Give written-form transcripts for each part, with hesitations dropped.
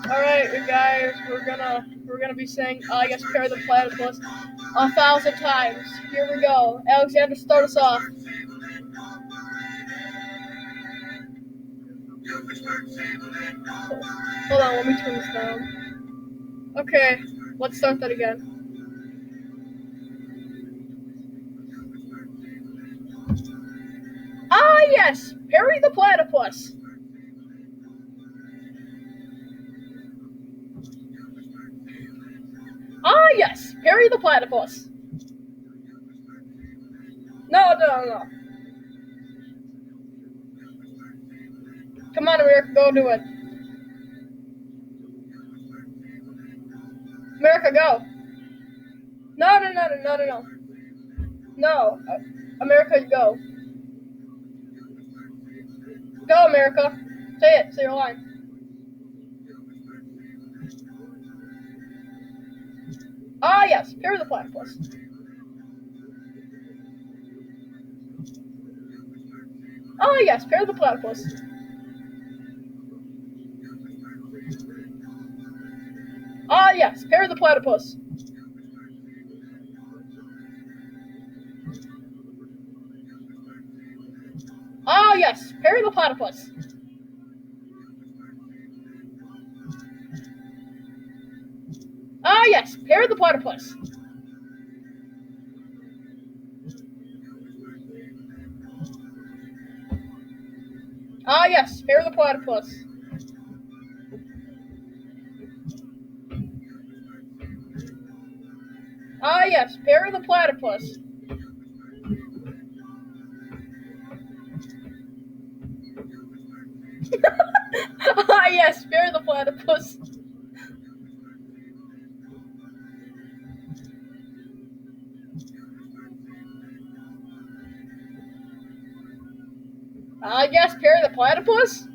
Alright, guys, we're gonna be saying, I guess, Perry the Platypus 1,000 times. Here we go. Alexander, start us off. Hold on, let me turn this down. Okay, let's start that again. Ah, yes, Perry the Platypus. Ah, yes, Perry the Platypus. No. Come on, America, go do it. America, go. No. No, America, go. Go, America. Say it. Say your line. Ah, yes, Perry the Platypus. Ah, yes, Perry the Platypus. Ah, yes, Perry the Platypus. Ah, yes, Perry the Platypus. Ah, yes, Perry the Platypus. Ah, yes, Perry the Platypus. Ah, yes, Perry the Platypus. Ah, yes, Perry the Platypus. Ah, yes, Perry the Platypus.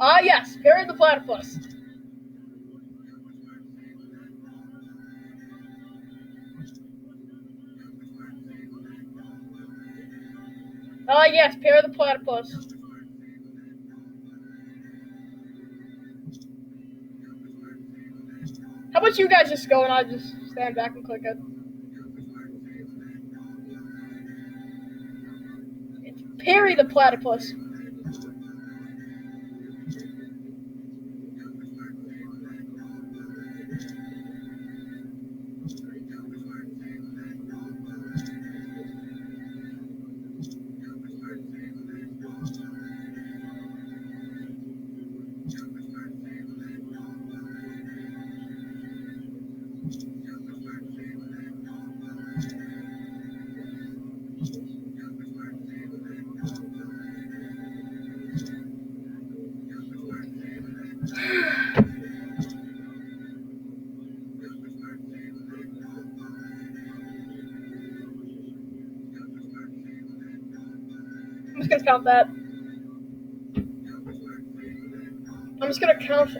Ah, yes, Perry the Platypus. Ah, yes, Perry the Platypus. How about you guys just go and I just stand back and click it? It's Perry the Platypus. I'm just gonna count that. I'm just gonna count.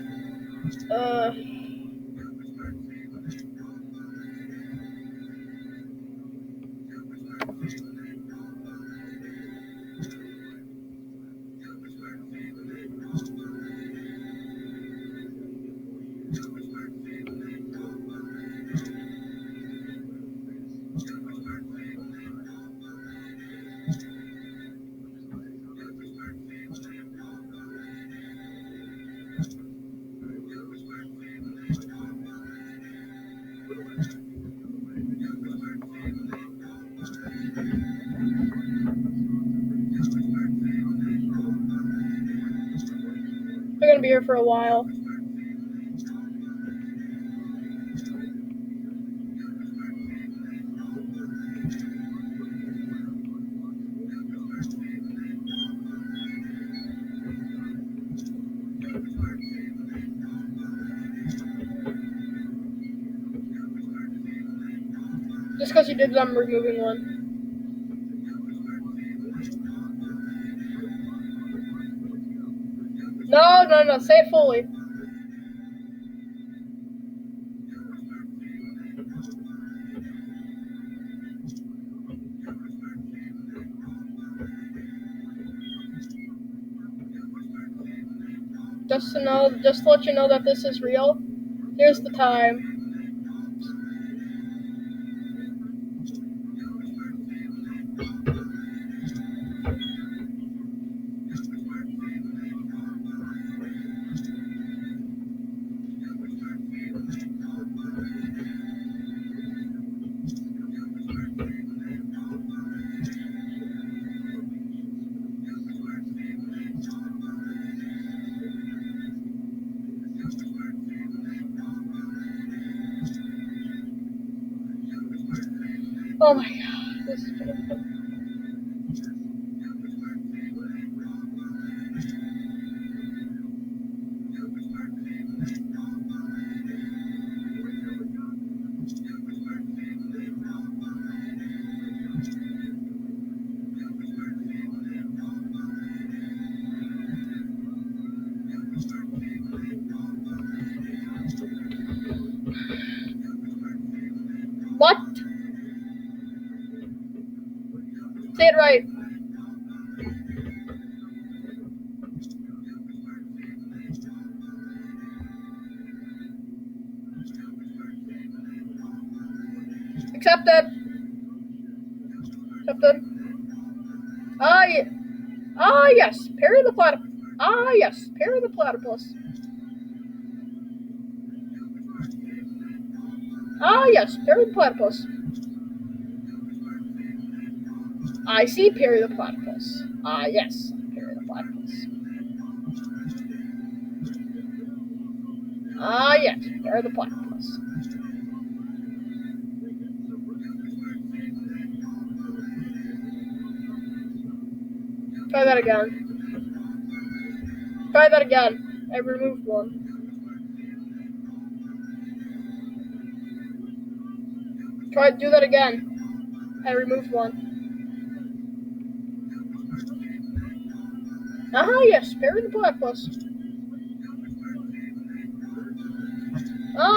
We're gonna be here for a while. Just because you did, I'm removing one. No. Say it fully. Just to let you know that this is real. Here's the time. Oh my god, this is painful. What? Say it right. Accepted. Accepted. Yes. Parry the platypus. Yes. Parry the platypus. Yes. Parry the platypus. I see. Parry the platypus. Yes. Parry the platypus. Yes. Parry the platypus. Try that again. Try that again. I removed one. Do that again. I removed one. Yes. Parry the platypus.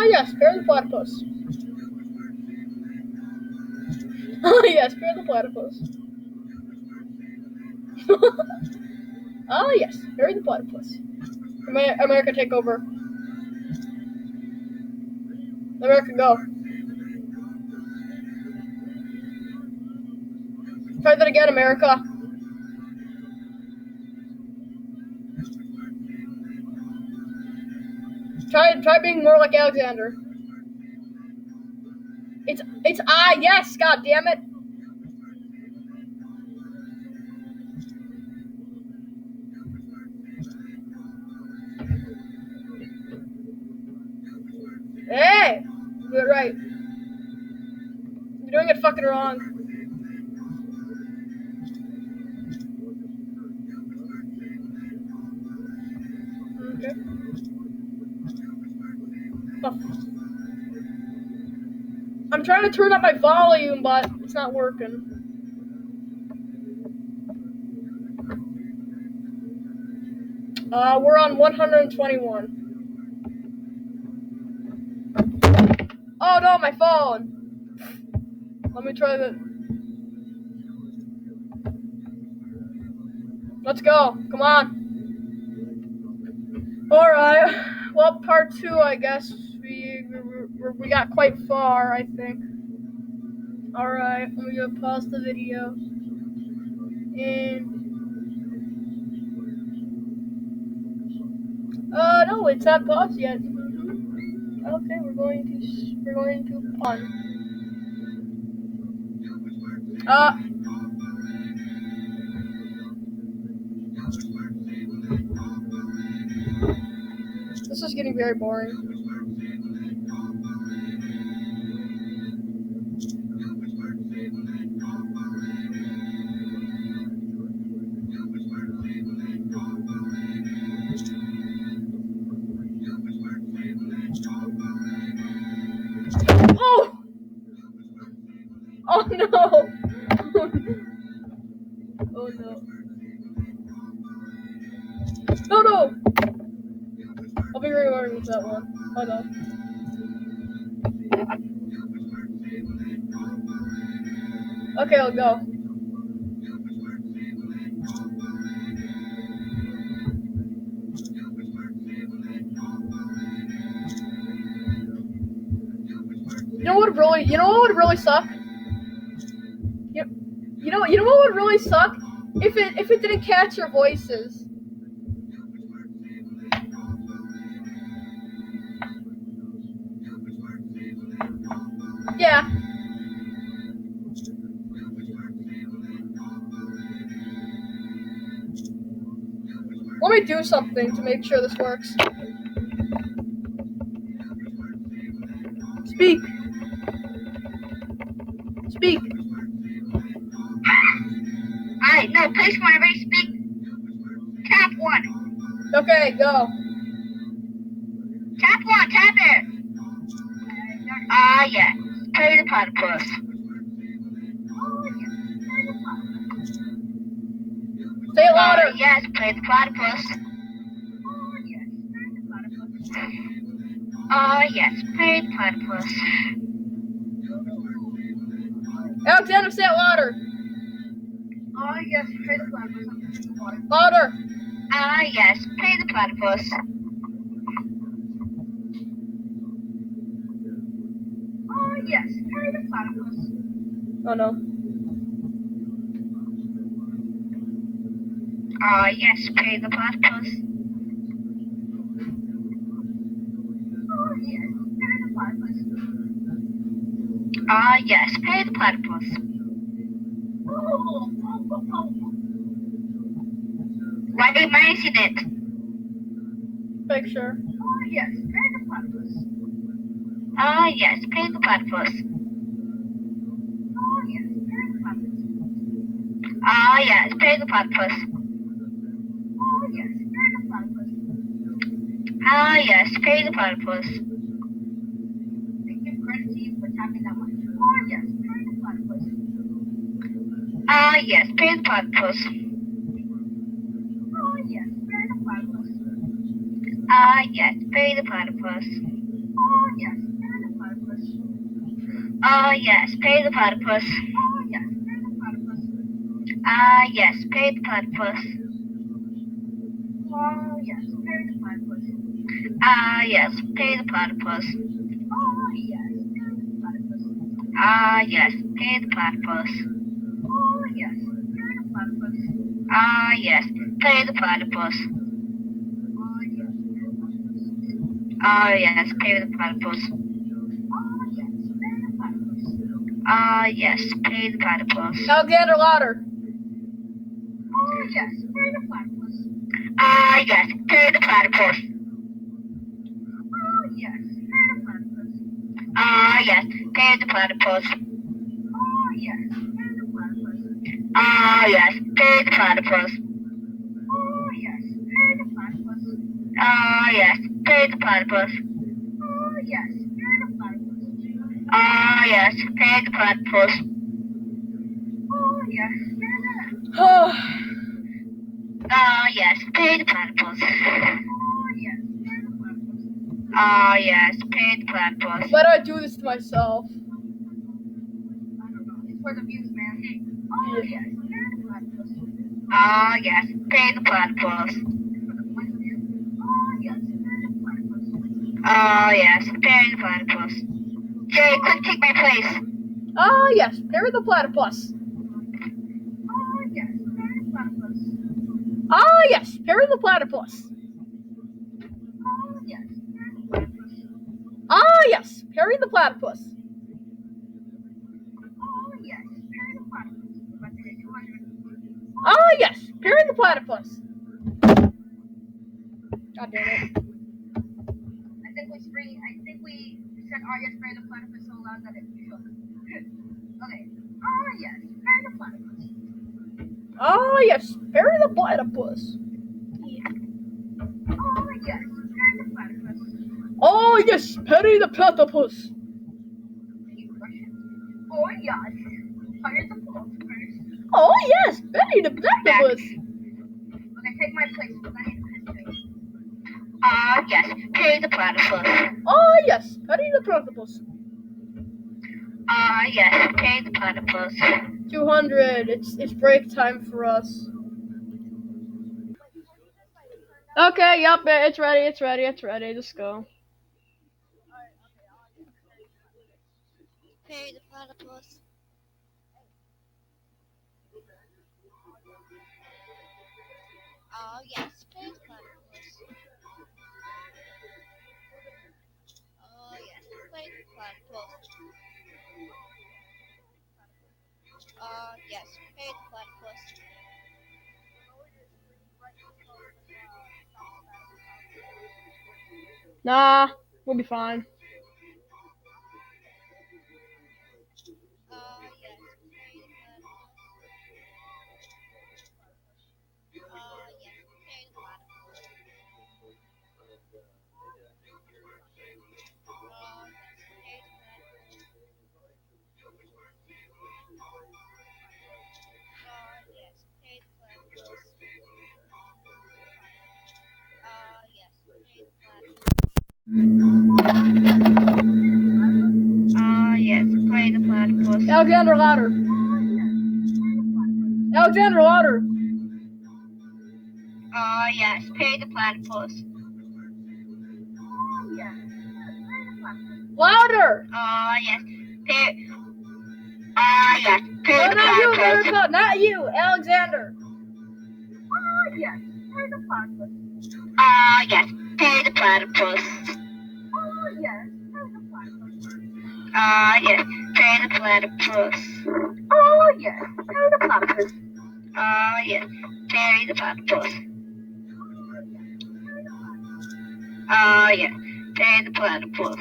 Yes. Parry the platypus. Yes. Parry the platypus. Yes. Parry the platypus. America, take over. America, go. Try that again, America. Try being more like Alexander. It's yes, god damn it. Hey! Do it right. You're doing it fucking wrong. Okay. Oh. I'm trying to turn up my volume, but it's not working. We're on 121. Oh no, my phone. Let me try that. Let's go. Come on. Alright. Well, part 2, I guess. We got quite far, I think. Alright, I'm gonna pause the video. And no, it's not paused yet. Okay, we're going to pun. This is getting very boring. Oh! Oh no! Oh no. No, no! I'll be rewarding with that one. Oh no. Okay, I'll go. You know what would really suck? You know what would really suck? If it didn't catch your voices. Yeah. Let me do something to make sure this works. Speak. Speak. Alright, no, place whenever you speak. Tap 1. Okay, go. Tap 1, tap it. Yeah. Play the platypus. Say it louder. Yes, play the platypus. Yes, play the platypus. Alexander, say it louder. Yes, play the platypus. Louder. Yes, play the platypus. Yes, play the platypus. Oh no. Yes, play the platypus. Yes, play the platypus. Yes, play the platypus. Why did mine see it? Picture. Yes, play the platypus. Yes, play the platypus. Yes, play the platypus. Yes, play the platypus. Yes, play the platypus. Yes, play the platypus. I give credit to you for tapping that much. Yes, play the platypus. Yes, play the platypus. Yes, play the platypus. Yes, play the platypus. Yes, play the platypus. Yes, play the platypus. Yes, play the platypus. Yes, play the platypus. Yes, play the platypus. Yes, play the platypus. Yes, play the platypus. Yes, play the platypus. Yes, play the platypus. Yes, play the platypus. Alexander, louder. Yes, play the platypus. Yes, play the platypus. Yes, play the platypus. Yes, play the platypus. Yes, play the platypus. Yes, play the platypus. Yes, play the platypus. Yes, play the platypus. Yes, play the platypus. Yes, play the platypus. Yes, Oh. yes, play the platypus. Yes, play the platypus. Why do I do this to myself? I don't know. It's for the views, man. Yes, play the platypus. Yes, play the platypus. Yes, play the platypus. Yes, play the platypus. Jay, quick, take my place. Yes, parry the platypus. Yes, play the platypus. Yes, parry the platypus. Yes, play the platypus. Yes, parry the platypus. Yes, play the platypus. Yes, parry the platypus. God damn it. I think we said yes, play the platypus so loud that it shook. Okay. Yes, play the platypus. Yes, parry the platypus. Yes, play the platypus. Yes, parry the platypus. Yes, fire the platypus. Yes, parry the platypus. Okay, take my place. Yes, parry the platypus. Yes, parry the platypus. Yes, parry the platypus. 200. It's break time for us. Okay, yep, it's ready. Let's go. Pay the platypus. Oh yes, pay the platypus. Oh yes, pay the platypus. Yes, pay the platypus. Nah, we'll be fine. Yes, pay the platypus. Yes, pay the platypus. Yes, pay the platypus. Yes, pay the platypus. Yes, pay the platypus. Yes, pay the platypus. Alexander, louder. Alexander, louder. Yes, pay the platypus. Louder. Yes, pay. Yes, pay No, the not you, platypus. America. Not you, Alexander. Yes, pay the platypus. Yes, pay the platypus. Yes, pay the platypus. Yes, pay the platypus. Yes, pay the platypus. Yes, pay the platypus. Yes, pay the platypus.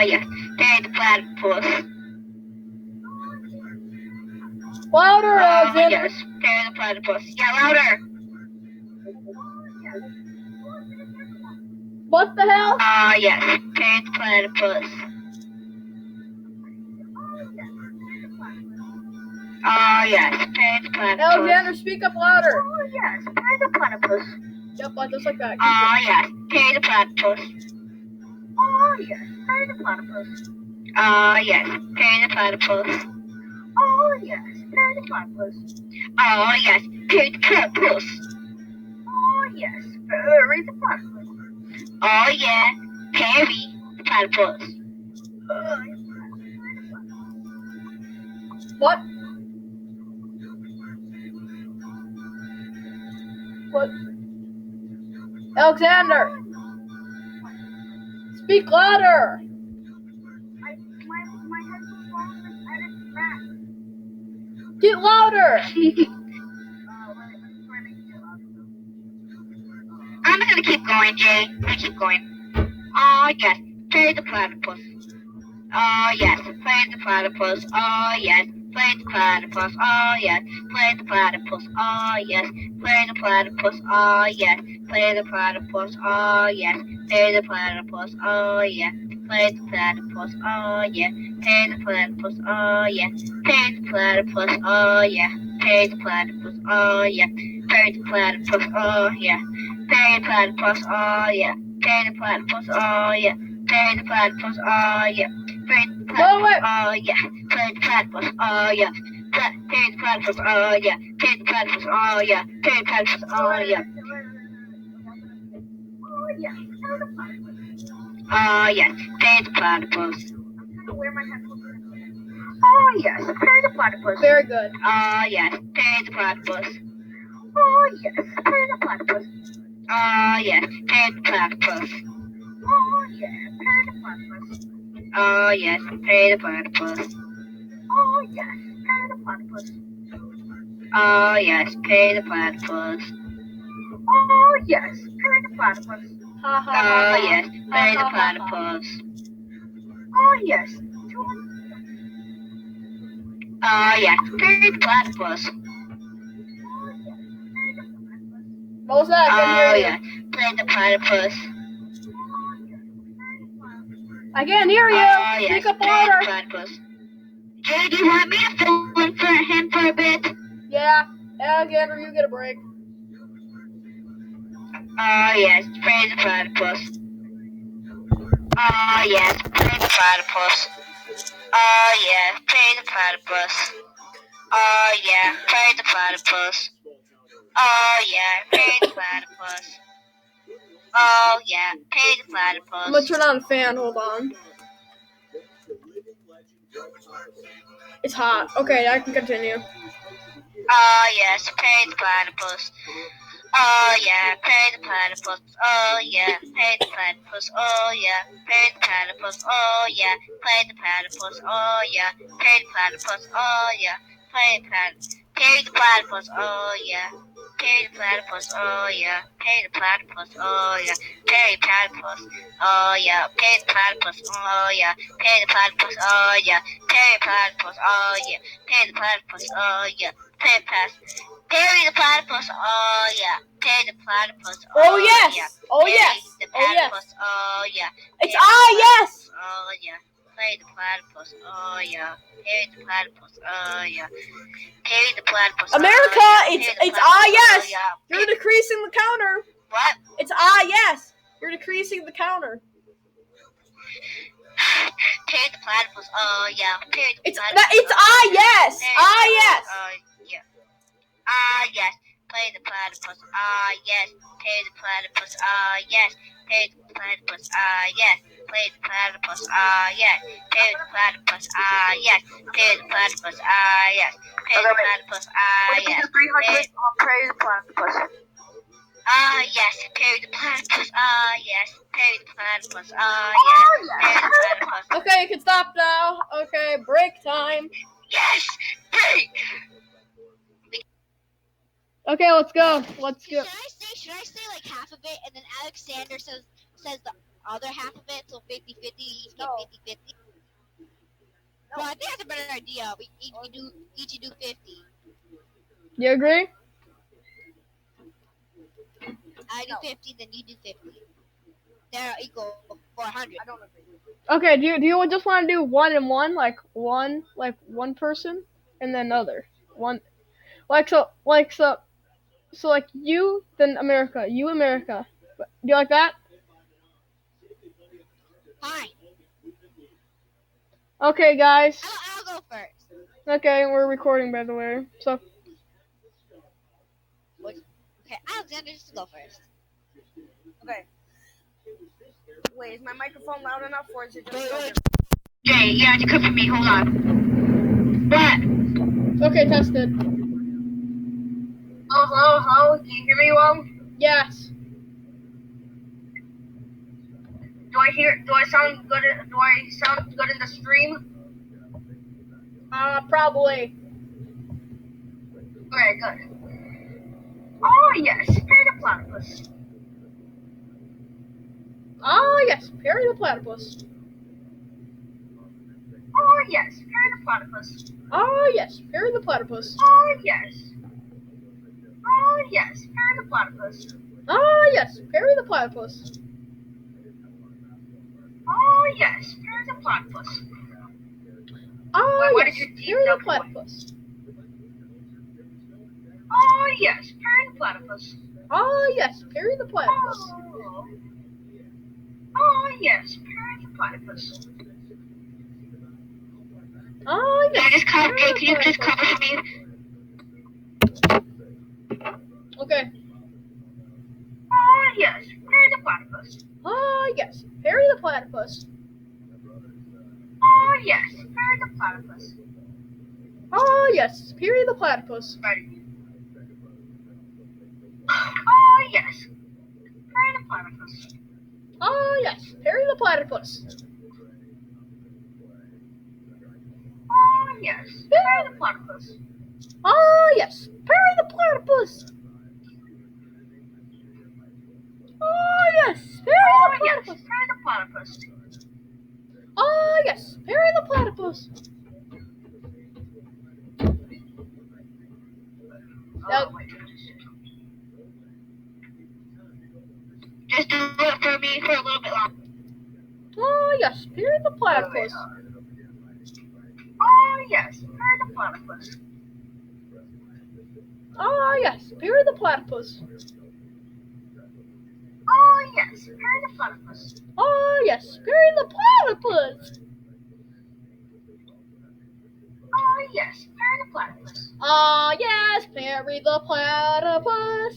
Yes, pay the platypus. Louder, Alexander. Yes, pay the platypus. Yeah, louder. What the hell? Yes, pay the platypus. Yes, pay the platypus. Alexander, speak up louder. Yes, pay the platypus. Yep, just like that. Yes, pay the platypus. Yes, pay the platypus. Yes, pay the platypus. Yes, pay the platypus. Yes, pay the platypus. Yes, bury the platypus. Yeah, bury the platypus. What? What? Alexander, speak louder. My headphones wrong. I didn't smash. Get louder. I'm just gonna keep going, Jay. I'm gonna keep going. Yes, play the platypus. Yes, play the platypus. Yes, play the platypus. Yes, play the platypus. Yes, play the platypus. Yes, play the platypus. Yes, play the platypus. Yes, play the platypus. Yeah, play the platypus. Yeah, play the platypus. Yeah, play the platypus. Yeah, play the platypus. Yeah, play the platypus. Yeah, play the platypus. Yeah, play the platypus. Yeah. Play the platypus, yeah. Play the platypus, yeah. Play the platypus, yeah. Play the platypus, yeah. Play the platypus, yeah. Yes. Play the platypus. Yes. Play the platypus. Very good. Yes. Play the platypus. Yes. Play the platypus. Yes. Play the platypus. Yes. Play the platypus. Yes. Play the platypus. Yes. Play the platypus. Yes. Play the platypus. Yes. Play the platypus. Ha ha ha. Yes. Play the platypus. Yes. Yes. Play the platypus. What was that? I couldn't hear you. Yes. Play the platypus. I can't hear you. Yes. Speak up Play the louder. platypus. Jay, do you want me to fill in for him for a bit? Yeah, Alexander, you get a break. Yes. Play the platypus. Yes. Play the platypus. Yeah. Play the platypus. Yeah. Play the platypus. Yeah. Play the platypus. Oh yeah, Perry the I'm platypus. gonna turn on a fan. Hold on. It's hot. Okay, I can continue. Oh yes, Perry the platypus. Oh yeah, Perry the platypus. Oh yeah, Perry the platypus. Oh yeah, Perry the platypus. Oh yeah, Perry the platypus. Oh yeah, Perry the platypus. Oh yeah, Perry the platypus. Oh yeah, Perry the platypus. Oh yeah, Perry the platypus. Oh yeah, Perry platypus. Oh yeah, Perry the platypus. Oh yeah, Perry the platypus. Oh yeah, Perry platypus. Oh yeah, Perry the platypus. Oh yeah, Perry platypus. Perry the platypus, oh yeah. Perry the platypus, Oh yeah. yes. Oh Perry yes. the Oh yes. platypus, oh yeah. It's Perry the yes. platypus, oh yeah. Perry the platypus, oh yeah. Perry the platypus, oh yeah. Perry the platypus, America, oh, yeah. it's Perry the yes. platypus, oh, yeah. You're decreasing the counter. What? It's yes. You're decreasing the counter. Perry the platypus, oh yeah. Perry the It's platypus, it's Perry yes. the platypus, Yes. yeah. Yes. Perry the platypus, yes. Perry the platypus, yes. Perry the platypus, yes. Perry the platypus, yes. Perry the platypus, yes. Perry the platypus, yes. Perry the platypus, yes. 300 on Perry the platypus. Yes. Perry the platypus, yes. Perry the platypus, yes. Perry the platypus. Okay, you can stop now. Okay, break time. Yes! Break! Okay, let's go. Let's go. Should I say like half of it and then Alexander says the other half of it, so 50-50, each get 50-50? Well, I think that's a better idea. We each do 50. You agree? I do 50, then you do 50. They're equal 400. I don't agree. Okay, do you just want to do one and one, like one person and then another one, so like you then America, you America. Do you like that? Fine. Okay, guys. I'll go first. Okay, we're recording, by the way. So. Okay, Alexander, just go first. Okay. Wait, is my microphone loud enough, or is it just? Wait. Jay, yeah, you come for me. Hold on. What? Okay, tested. Oh, hello. Can you hear me well? Yes. Do I sound good in the stream? Probably. Okay, good. Oh yes, Perry the platypus. Oh yes, Perry the platypus. Oh yes, Perry the platypus. Oh yes, Perry the platypus. Oh yes. Oh yes, Perry the platypus. Oh yes, Perry the platypus. Oh yes, Perry the platypus. Oh Wait, yes, Perry the platypus. Oh yes, Perry the platypus. Oh yes, Perry the platypus. Oh yes, Perry the platypus. Oh yes. Can you just cover for me? Okay. Oh yes, Perry the platypus. Oh yes, Perry the platypus. Oh yes, Perry the platypus. Oh yes, Perry the platypus. Ready. Oh yes, Perry the platypus. Oh yes, Perry the platypus. Oh yes, Perry the platypus. Oh yes, Perry the platypus. Oh yes, Perry the platypus. Perry the platypus. Oh yes, Perry the platypus. Just do it for me for a little bit longer. Oh yes, Perry the platypus. Oh yes, Perry the platypus. Oh yes, Perry the platypus. Oh yes, Perry the platypus. Oh yes, Perry the platypus. Oh yes, Perry the platypus. Oh yes, Perry the platypus.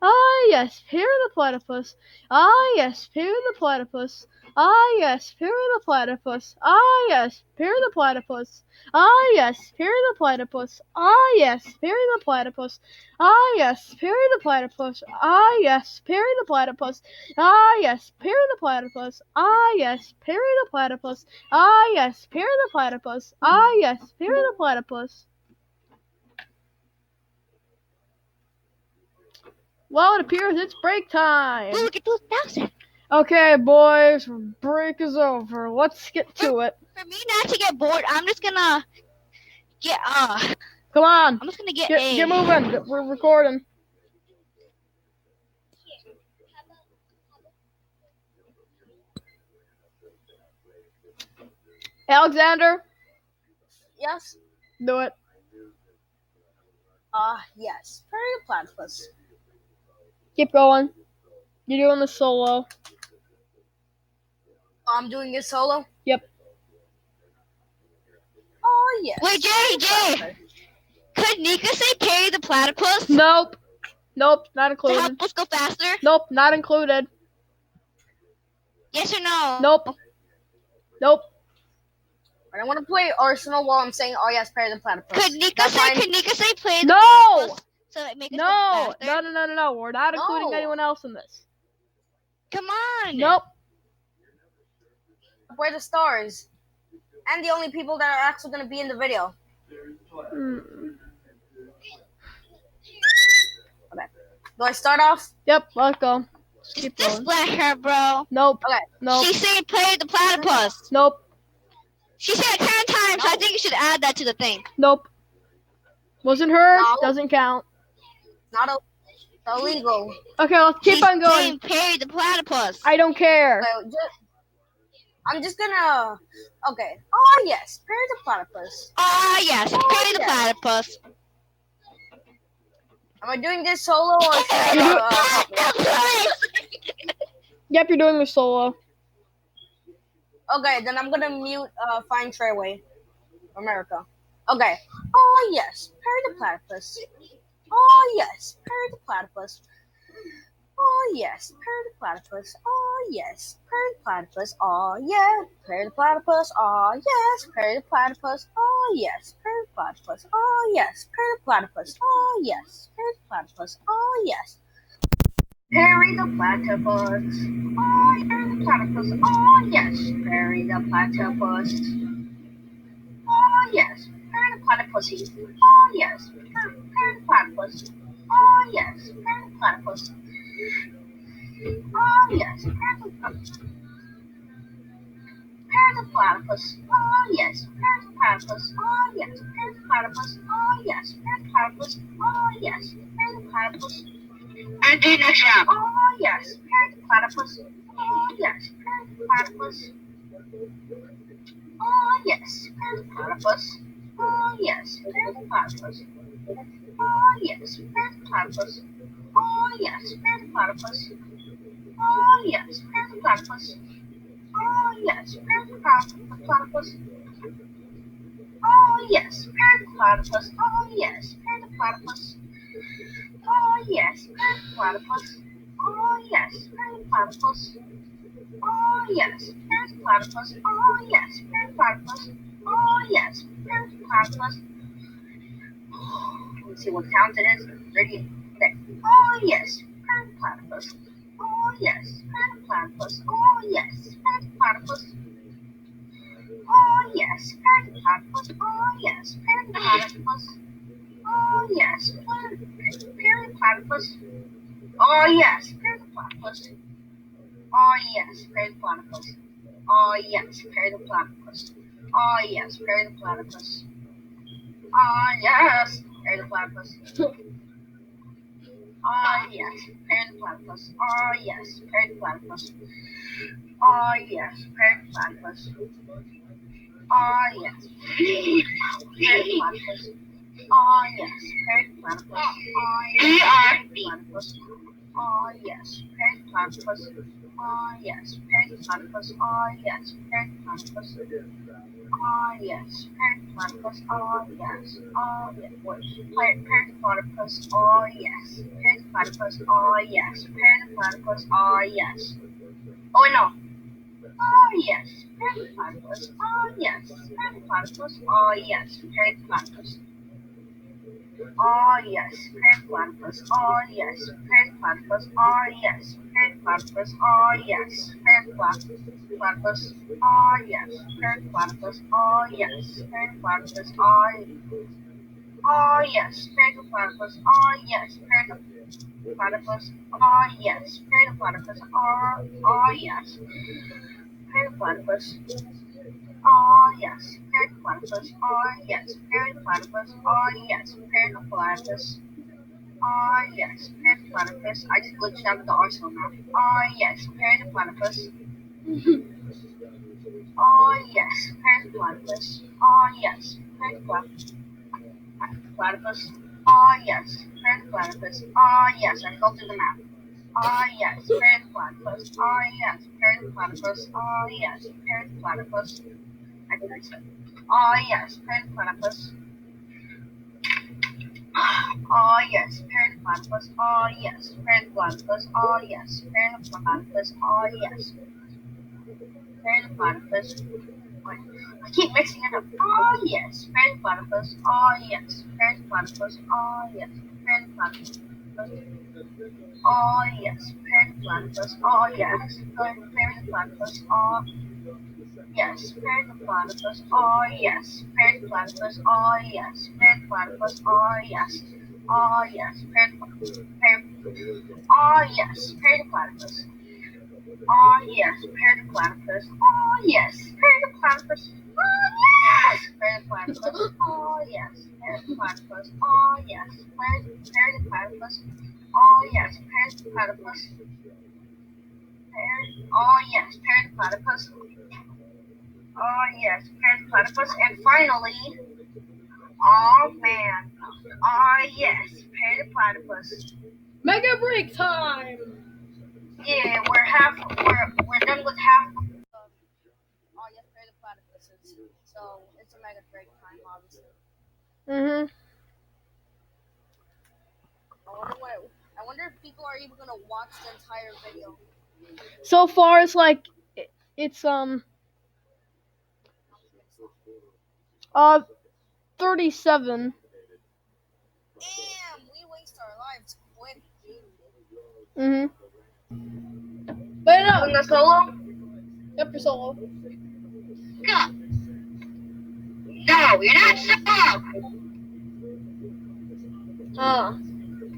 Ah, yes, Perry the platypus. Ah, yes, Perry the platypus. Ah, yes, Perry the platypus. Ah, yes, Perry the platypus. Ah, yes, Perry the platypus. Ah, yes, Perry the platypus. Ah, yes, Perry the platypus. Ah, yes, Perry the platypus. Ah, yes, Perry the platypus. Ah, yes, Perry the platypus. Ah, yes, Perry the platypus. Ah, yes, Perry the platypus. Well, it appears it's break time. Look at 2,000. Okay, boys, break is over. Let's get to it. For me not to get bored, I'm just gonna get Come on, I'm just gonna get get moving. We're recording. Alexander, Yes. do it. Yes. Perry the platypus. Keep going. You're doing the solo. I'm doing it solo. Yep. Oh yes. Wait, Jay. Could Nika say Perry the platypus? Nope. Nope, not To included. help us go faster? Nope, not included. Yes or no? Nope. Nope. I don't want to play Arsenal while I'm saying, oh yes, Perry the platypus. Could Nika say play the No! platypus? So it makes us No! go faster? No. We're not including anyone else in this. Come on. Nope. We're the stars. And the only people that are actually going to be in the video. Okay. Do I start off? Yep, let's go. Keep Just going. let her, bro. Nope. Okay. Nope. She said play the platypus. Nope. She said it 10 times, so I think you should add that to the thing. Nope. Wasn't her. No. Doesn't count. Not illegal. Okay, let's keep on going. Perry the platypus. I don't care. Okay, I'm just gonna. Okay. Oh yes, Perry the platypus. Oh yes, Perry the platypus. Am I doing this solo or should I Yep, you're doing the solo. Okay, then I'm gonna mute Find Treyway America. Okay. Oh yes, Perry the platypus. Oh yes, Perry the platypus. Oh yes, Perry the platypus. Oh yes, Perry the platypus. Oh yeah, Perry the platypus. Oh yes, Perry the platypus. Oh yes, Perry the platypus. Oh yes, Perry the platypus. Oh yes, Perry the platypus. Oh yes, Perry the platypus. Oh, Perry the platypus. Oh yes, Perry the platypus. Oh yes, Perry the platypus. Oh yes, Perry the platypus. Oh yes, Perry the platypus. Oh yes, Perry the platypus. Perry the platypus. Oh yes, Perry the platypus. Oh yes, Perry the platypus. Oh yes, Perry the platypus. Oh yes, Perry the platypus. And do next round. Oh yes, Perry the platypus. Oh yes, Perry the platypus. Oh yes, Perry the platypus. Oh yes, Perry the platypus. Oh yes, Perry the platypus. Oh yes, Perry the platypus. Oh yes, Perry the platypus. Oh yes, Perry the platypus. Oh yes, Perry the platypus. Oh yes, Perry the platypus. Oh yes, Perry the platypus. Oh yes, Perry the platypus. Oh yes, Perry the platypus. Oh yes, Perry the platypus. Oh yes, Perry the platypus. Let's see what count it is. 38. Okay. Oh yes, Perry the platypus. Oh yes, Perry the platypus. Oh yes, Perry the platypus. Oh yes, Perry the platypus. Oh yes, Perry the platypus. Oh yes, Perry the platypus. Oh yes, Perry the platypus. Oh yes, Perry the platypus. Oh yes, Perry the platypus. Oh yes, Perry the platypus. Oh yes, Perry the platypus. Oh yes, Perry the platypus. Oh yes, Perry the platypus. Oh yes, Perry the platypus. Oh yes, Perry the platypus. Oh yes, Perry the platypus. Oh yes, Perry the platypus. Oh yes, Perry the platypus. Yes. Parrot the platypus. Yes. Parrot the platypus. Yes. Parrot the platypus. Yes. Yeah. What? Parrot the platypus. Yes. Parrot the platypus. Yes. Parrot the platypus. Yes. Oh no. Yes. Parrot the platypus. Yes. Parrot the platypus. Yes. Parrot the platypus. Yes. Parrot the platypus. Yes. Parrot the platypus. Yes. Parrot the platypus. Yes. Parrot the platypus. Yes. Parrot the platypus. Yes. Parrot the platypus. Yes. Parrot the platypus. Yes. Parrot the platypus. Yes. Parrot the platypus. Yes. Parrot the platypus. Yes. Parrot the platypus. Yes. Parrot the platypus. Yes. Parrot the platypus. Yes. Parrot the platypus. I just glitched out of the arsenal now. Yes. Parrot the platypus. Yes. Parrot the platypus. Yes. Parrot the platypus. Yes. Parrot the platypus. Yes. I fell through the map. Yes. Parrot the platypus. Yes. Parrot the platypus. Yes. Parrot the platypus. I can reset. Yes. Parrot the platypus. Yes. Parrot the platypus. Yes. Parrot the platypus. Yes. Parrot the platypus. Yes. Parrot the platypus. Wait, I keep mixing it up. Yes. Parrot the platypus. Yes. Parrot the platypus. Yes. Parrot the platypus. Yes. Parrot the platypus. Yes. Parrot the platypus. Yes. Parrot the platypus. Yes. Parrot the platypus. Yes. Parrot the platypus. Yes. Yes. Parrot yes. Parrot the platypus. Yes. Parrot the platypus. Yes. Parrot the platypus. Yes. Parrot the platypus. Yes. Parrot the platypus. Yes. Parrot the platypus. Yes. Parrot the platypus. Yes. Parrot the platypus. Yes. Parrot the platypus. And finally, man. Yes. Parrot the platypus. Mega break time. Yeah, we're done with half. Yes, parrot the platypuses. So it's a mega break time, obviously. Mhm. I wonder if people are even gonna watch the entire video. So far, it's like it's 37. Damn, we waste our lives quick, dude. Mhm. But no. Doing a solo? Yep, for solo. Go. No, you're not solo.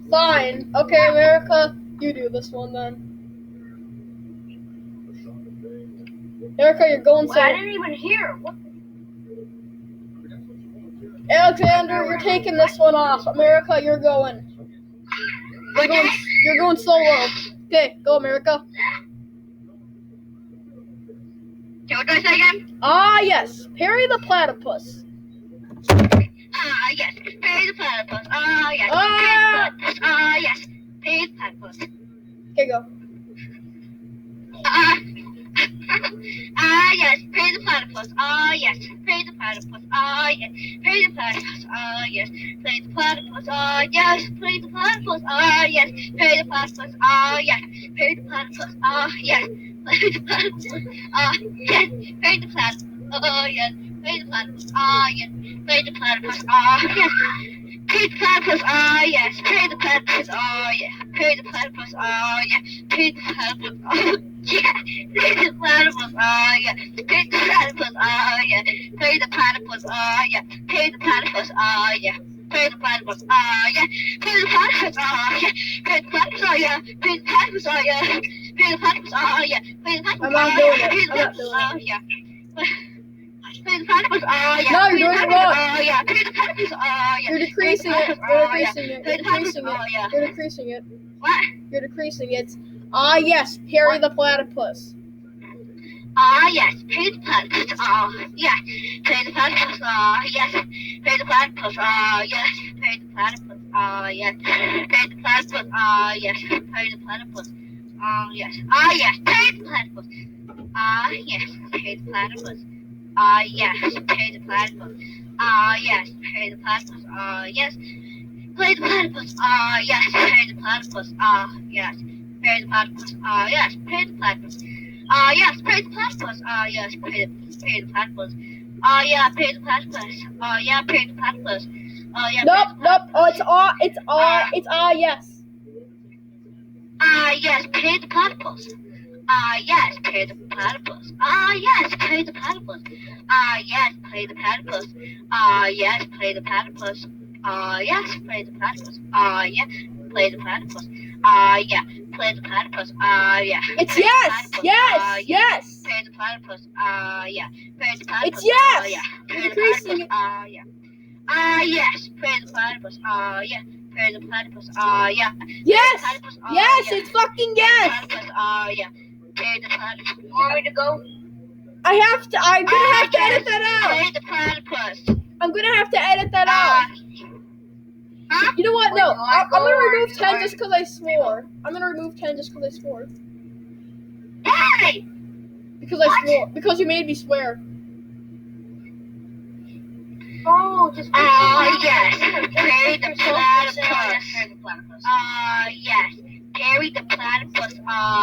Fine. Okay, America, you do this one then. Erica, you're going Well, I solo. didn't even hear. What? Alexander, you're taking this one off. America, you're going. You're going solo. Okay, go, America. Okay, what do I say again? Yes. Perry the platypus. Yes. Pay the platypus. Yes. Pay the platypus. Yes. Pay the platypus. Okay, go. Yes. Pay the platypus. Yes. Pay the platypus. Yes. Pay the platypus. Yes. Pay the platypus. Yes. Pay the platypus. Yes. Pay the platypus. Yes. Pay the platypus. Yes. Pay the platypus. Yes. Pay the platypus. Yes. Pay the platypus. Yes. Pay the platypus. Yes. Pay the platypus. Yes. Pay the platypus. Yeah. Pay the platypus. Yeah. Pay the platypus. Yeah. Pay the platypus. Yeah. Pay the platypus. Yeah. Pay the platypus. Yeah. Pay the platypus. Yeah. Pay the platypus. Yeah. Pay the platypus. Yeah. Pay the platypus. Yeah. Pay the platypus. Yeah. Pay the platypus. Yeah. Pay the platypus. I'm not doing it. I'm not doing it. Yeah. Pay the platypus. Yeah. No, you're doing it wrong. Yeah. Pay the platypus. Yeah. You're decreasing it. You're decreasing it. You're decreasing it. You're decreasing it. What? You're decreasing it. Yes, Perry the platypus. Yes. Pay the platypus. Yeah. Pay the platypus. Yes. Pay the platypus. Yes. Pay the platypus. Yes. Pay the platypus. Yes. Pay the platypus. Yes. Yes. Pay the platypus. Yes. Pay the platypus. Yes. Pay the platypus. Yes. Pay the platypus. Yes. Pay the platypus. Yes. Pay the platypus. Yes. Pay the platypus. Yes. Pay the platypus. Yes. Pay the platypus. Yes. Pay the platypus. Yeah. Pay the platypus. Yeah. Pay the platypus. Yeah. Nope. Oh, it's yes. Yes. Pay the platypus. Yes, play the platypus. Yes, play the platypus. Yes, play the platypus. Yes, play the platypus. Yes, play the platypus. Yeah, play the platypus. Yeah, play the platypus. Yeah. It's yes. Yes. Play the platypus. Yeah, play the platypus. It's yes. Yeah, play You're the platypus. increasing it. Yeah. Yes, play the platypus. Yeah, play the platypus. Yeah. Yes. Platypus. Yes. Yeah. It's fucking yes. Platypus. Yeah. Play the platypus. You want me to go? I'm gonna have to edit that out. Play the platypus. I'm gonna have to edit that out. Huh? You know what? No, I'm gonna remove 10 or- just because I swore. I'm gonna remove 10 just because I swore. Why? Because I swore. Because you made me swear. Oh, just yes. Carry the platypus. Yes. Carry the platypus. Yes. Carry the platypus.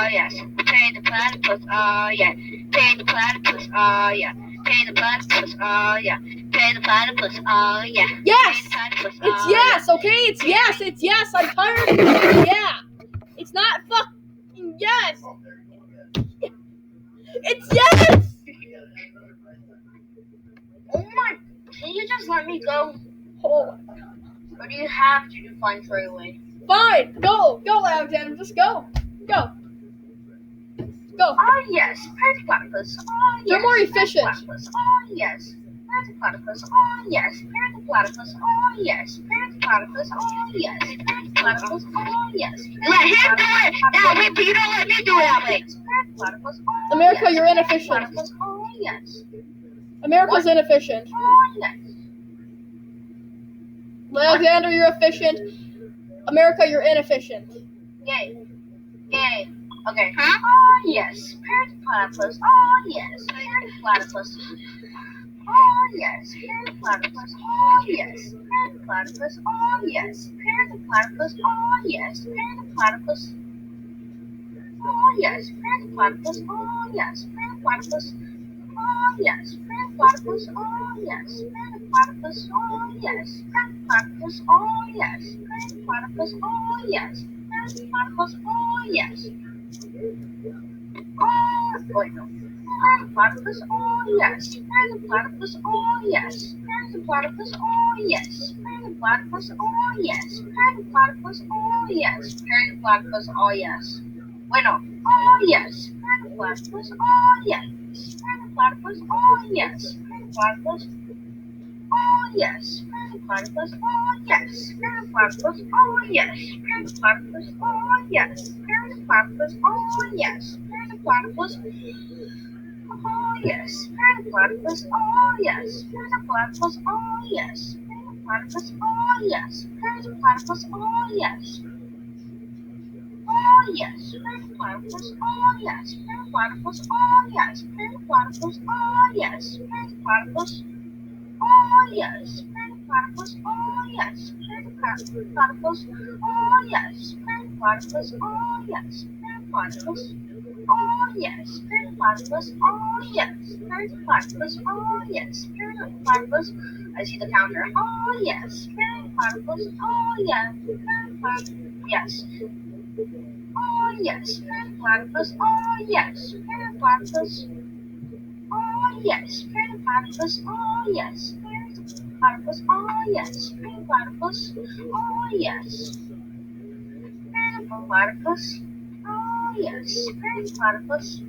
Yes. Carry the platypus. Yeah. Carry the platypus. Yeah. Carry the platypus. Yeah. Carry the platypus. Yeah. Yes. Platypus. It's yes. Okay. It's yes. It's yes. I'm tired of saying yeah. It's not fucking yes. It's yes. Oh my! Can you just let me go? Oh, Or do you have to do fine straightaway? fine. Go, Alexander. Just go. Go. Yes, platypus. Yes. You're more efficient. Platypus. Yes. Platypus. Yes. Platypus. Yes. Platypus. Yes. Platypus. Yes. Let him do it that way, but you don't let me do it that way. Platypus. America, Yes. you're inefficient. Platypus. Yes. America's inefficient. Yes. Alexander, you're efficient. America, you're inefficient. Yay. Okay. Huh? Yes. Platypus. Yes. Platypus. Yes. Platypus. Yes. Platypus. Yes. Platypus. Yes. Platypus. Yes. Platypus. Yes. Platypus. Yes. Platypus. Yes. Platypus. Yes. Platypus. Yes. Platypus. Yes. Platypus. Yes. Wait, no. Platypus. Yes. Platypus. Yes. Platypus. Yes. Platypus. Yes. Platypus. Yes. Platypus. Yes. Wait, no. Yes. Platypus. Yes. Platypus. Yes. Platypus. Yes. Platypus. Yes. Platypus. Yes. Platypus. Yes. Platypus. Yes. Platypus. Yes. Platypus. Yes. Platypus. Yes. Platypus. Yes. Platypus. Yes. Yes. Platypus. Yes. Platypus. Yes. Platypus. Yes. Platypus. Yes. Platypus. Yes. Platypus. Yes. Platypus. Yes. Platypus. Yes. Platypus. Yes. Platypus. Yes. Platypus. I see the counter. Yes. Platypus. Yes. Yes. Yes. Platypus. Yes. Platypus. Yes. Platypus. Yes. Platypus. Yes. Platypus. Yes. Platypus. Yes. Platypus.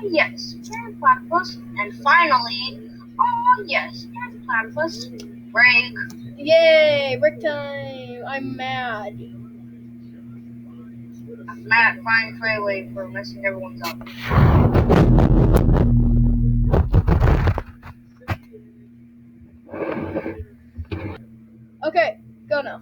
Yes. Platypus. And finally, yes. Platypus. Break. Yay, break time. I'm mad. Matt, fine straightaway for messing everyone's up. Okay, go now.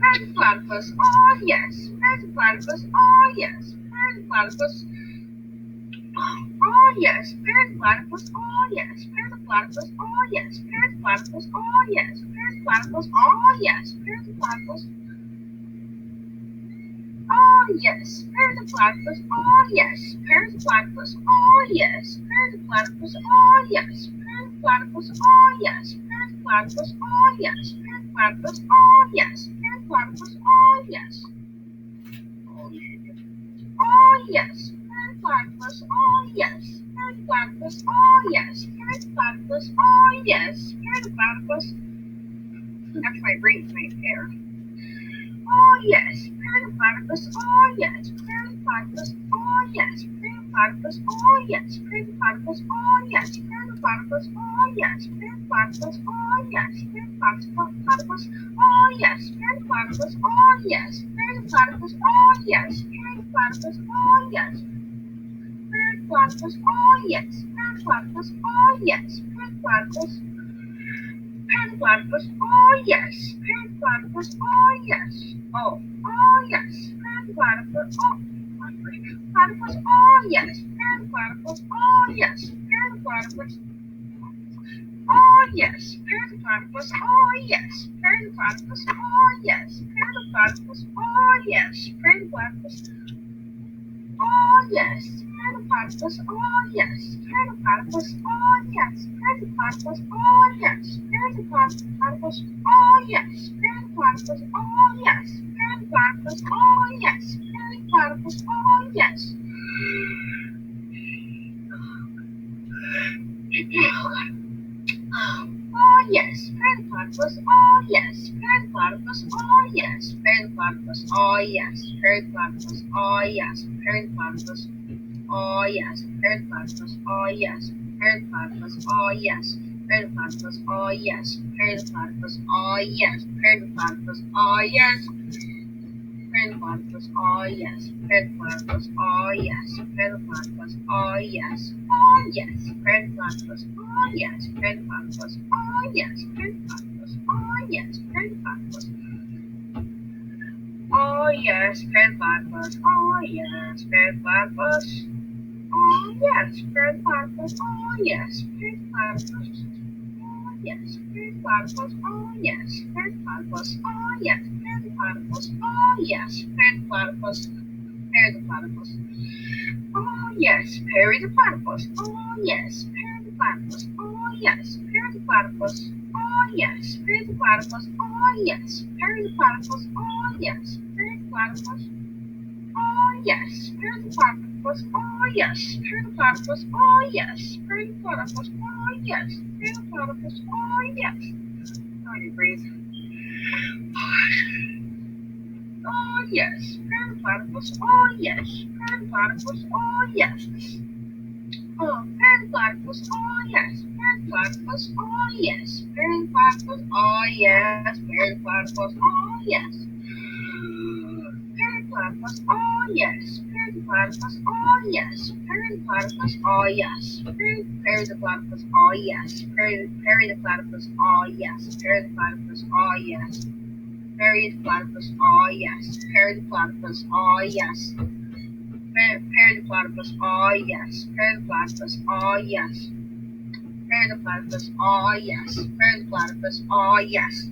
Perry the platypus. Oh yes. Perry the platypus. Oh yes. Perry the platypus. Oh yes. Perry the platypus. Oh yes. Perry the platypus. Oh yes. Perry the platypus. Oh yes. Perry the platypus. Oh yes. Perry the platypus. Oh yes. Perry the platypus. Oh yes. Perry the platypus. Oh yes. Perry the platypus. Oh yes. Perry the platypus. Oh yes. Perry the platypus. Oh yes. Perry the platypus. Oh yes. Perry the platypus. Oh yes. Oh yes. Perry the platypus. Oh yes. Perry the platypus. Oh yes. Perry the platypus. Oh yes. Perry the platypus. That's my brain's my hair. Oh yes, Perry the platypus. Oh yes, Perry the platypus. Oh yes, Perry the platypus. Oh yes, Perry the platypus. Oh yes, Perry the platypus. Oh yes, Perry the platypus. Oh yes, Perry the platypus. Oh yes, Perry the platypus. Oh yes, Perry the platypus. Oh yes, Perry the platypus. Oh yes, Perry the platypus. Oh yes, Perry the platypus. Oh yes, Perry the platypus. Perry platypus. Oh yes. Perry platypus. Oh yes. Oh yes. Perry platypus. Oh. Platypus. Oh yes. Perry platypus. Oh yes. Perry platypus. Oh yes. Perry platypus. Oh yes. Perry platypus. Oh yes. Perry platypus. Oh yes. Perry platypus. Oh yes, platypus. Oh yes, platypus. Oh yes, platypus. Oh yes, platypus. Oh yes, platypus. Oh yes, platypus. Oh yes, platypus. Oh yes. Oh yes, platypus. Oh yes, platypus. Oh yes, platypus. Oh yes, platypus. Oh yes, platypus. Oh yes, Earth platypus. Oh yes, Earth platypus. Oh yes, Earth platypus. Oh yes, Earth platypus. Oh yes, Earth platypus. Oh yes, Earth platypus. Oh yes, Earth platypus. Oh yes, Earth platypus. Oh yes, oh yes, Earth platypus. Oh yes, Earth platypus. Oh yes, Earth platypus. Oh yes, Earth platypus. Oh yes, Earth platypus. Oh yes, Earth platypus. Oh yes, Fred Platypus. Oh yes, Fred Platypus. Oh yes, Fred Platypus. Oh yes, Fred Platypus. Oh yes, Fred Platypus. Oh yes, Fred Platypus. Perry the Platypus. Oh yes, Perry the Platypus. Oh yes, Perry the Platypus. Oh yes, Perry the Platypus. Oh yes, Perry the Platypus. Oh yes, Perry the Platypus. Oh yes, Perry the Platypus. Oh yes, Perry the platypus. Oh yes, Perry the platypus. Oh yes, Perry the platypus. Oh yes, Perry the platypus. Oh yes. Sorry, breathe. Oh yes, Perry the platypus. Oh yes, Perry the platypus. Oh yes. Oh, Perry the platypus. Oh yes, Perry the platypus. Oh yes, Perry the platypus. Oh yes, Perry the platypus. Oh yes. Perry platypus. Oh yes. Perry platypus. Oh yes. Perry platypus. Oh yes. Perry the platypus. Oh yes. Perry the platypus. Oh yes. Perry the platypus. Oh yes. Perry the platypus. Oh yes. Perry the platypus. Oh yes. Perry the platypus. Oh yes. Perry the platypus. Oh yes. Perry the platypus. Oh yes. Perry the platypus. Oh yes.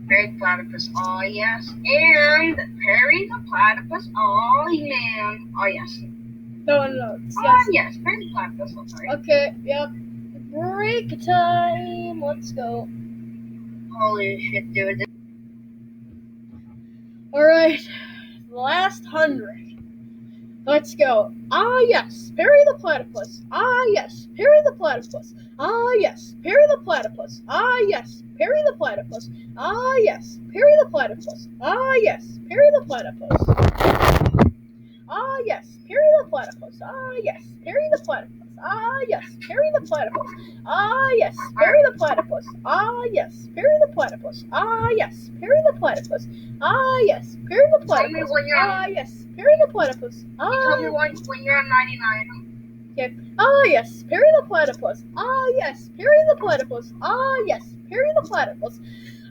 Perry the platypus. Oh yes. And Perry the platypus. Oh yeah. Oh yes. No. Oh yes. Perry the platypus. I'm sorry. Okay, yep. Break time. Let's go. Holy shit, dude. Alright, last 100. Let's go. Ah yes, Perry the platypus. Ah yes, Perry the platypus. Ah yes, Perry the platypus. Ah yes, Perry the platypus. Ah yes, Perry the platypus. Ah yes, Perry the platypus. Ah yes, Perry the platypus. Ah yes, Perry the platypus. Ah yes, Perry the platypus. Ah yes, Perry the platypus. Ah yes, Perry the platypus. Ah yes, Perry the platypus. Ah yes, Perry the Tell me platypus. when you're Ah yes, Perry the platypus. tell me when you're on 99. Okay. Ah yes, Perry the platypus. Ah yes, Perry the platypus. Ah yes, Perry the platypus.